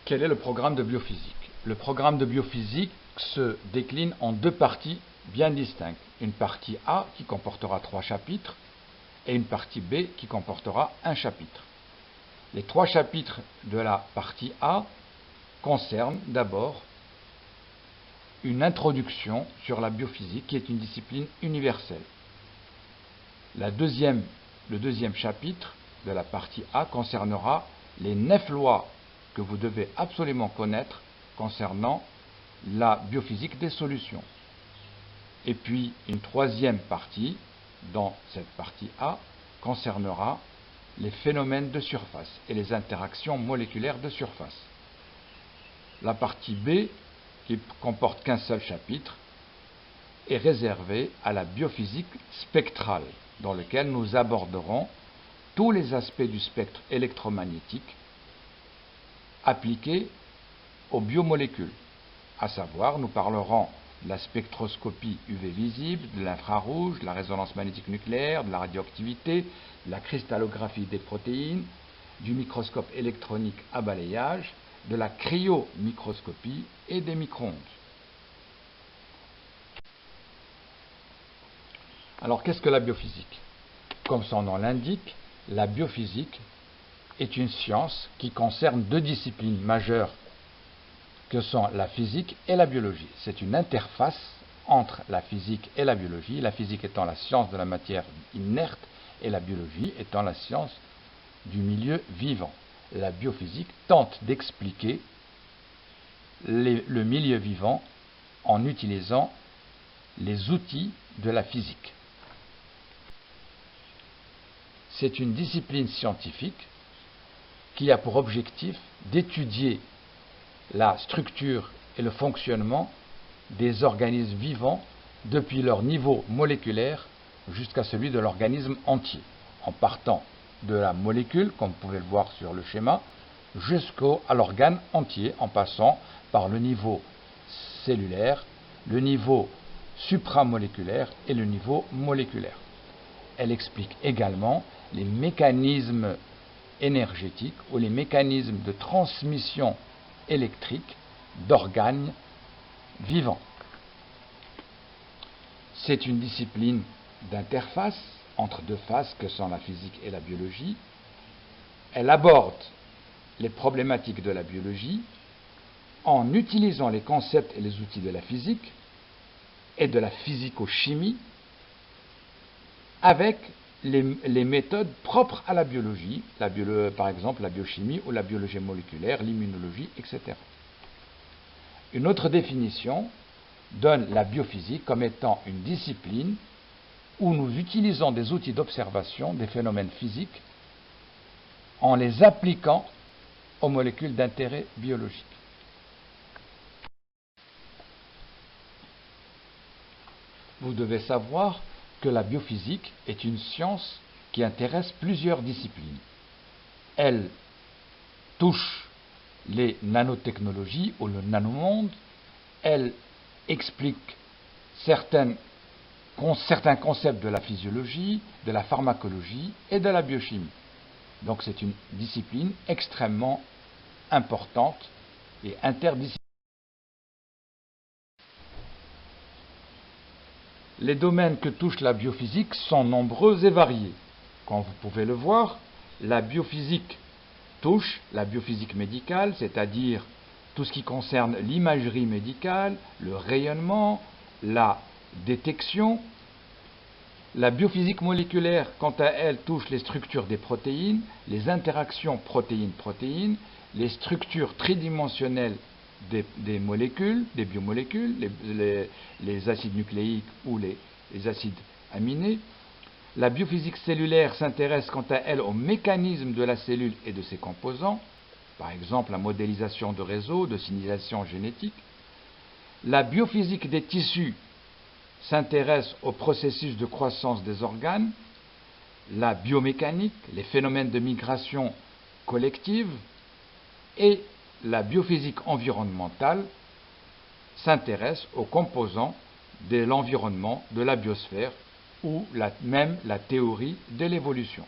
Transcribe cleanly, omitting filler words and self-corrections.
Quel est le programme de biophysique? Le programme de biophysique se décline en deux parties bien distinctes. Une partie A qui comportera 3 chapitres et une partie B qui comportera un chapitre. Les 3 chapitres de la partie A concernent d'abord une introduction sur la biophysique qui est une discipline universelle. Le deuxième chapitre de la partie A concernera les 9 lois que vous devez absolument connaître concernant la biophysique des solutions. Et puis une troisième partie, dans cette partie A, concernera les phénomènes de surface et les interactions moléculaires de surface. La partie B, qui comporte qu'un seul chapitre, est réservée à la biophysique spectrale, dans lequel nous aborderons tous les aspects du spectre électromagnétique appliqués aux biomolécules. À savoir, nous parlerons de la spectroscopie UV visible, de l'infrarouge, de la résonance magnétique nucléaire, de la radioactivité, de la cristallographie des protéines, du microscope électronique à balayage, de la cryomicroscopie et des micro-ondes. Alors, qu'est-ce que la biophysique? Comme son nom l'indique, la biophysique est une science qui concerne deux disciplines majeures que sont la physique et la biologie. C'est une interface entre la physique et la biologie, la physique étant la science de la matière inerte et la biologie étant la science du milieu vivant. La biophysique tente d'expliquer le milieu vivant en utilisant les outils de la physique. C'est une discipline scientifique qui a pour objectif d'étudier la structure et le fonctionnement des organismes vivants depuis leur niveau moléculaire jusqu'à celui de l'organisme entier, en partant de la molécule, comme vous pouvez le voir sur le schéma, jusqu'à l'organe entier, en passant par le niveau cellulaire, le niveau supramoléculaire et le niveau moléculaire. Elle explique également les mécanismes énergétiques ou les mécanismes de transmission électrique d'organes vivants. C'est une discipline d'interface entre deux phases que sont la physique et la biologie. Elle aborde les problématiques de la biologie en utilisant les concepts et les outils de la physique et de la physico-chimie avec les méthodes propres à la biologie, par exemple la biochimie ou la biologie moléculaire, l'immunologie, etc. Une autre définition donne la biophysique comme étant une discipline où nous utilisons des outils d'observation des phénomènes physiques en les appliquant aux molécules d'intérêt biologique. Vous devez savoir que la biophysique est une science qui intéresse plusieurs disciplines. Elle touche les nanotechnologies ou le nanomonde, elle explique certains concepts de la physiologie, de la pharmacologie et de la biochimie. Donc c'est une discipline extrêmement importante et interdisciplinaire. Les domaines que touche la biophysique sont nombreux et variés. Comme vous pouvez le voir, la biophysique touche la biophysique médicale, c'est-à-dire tout ce qui concerne l'imagerie médicale, le rayonnement, la détection. La biophysique moléculaire, quant à elle, touche les structures des protéines, les interactions protéines-protéines, les structures tridimensionnelles des molécules, des biomolécules, les acides nucléiques ou les acides aminés. La biophysique cellulaire s'intéresse quant à elle aux mécanismes de la cellule et de ses composants, par exemple la modélisation de réseaux, de signalisation génétique. La biophysique des tissus s'intéresse aux processus de croissance des organes, la biomécanique, les phénomènes de migration collective, et la biophysique environnementale s'intéresse aux composants de l'environnement, de la biosphère, ou même la théorie de l'évolution.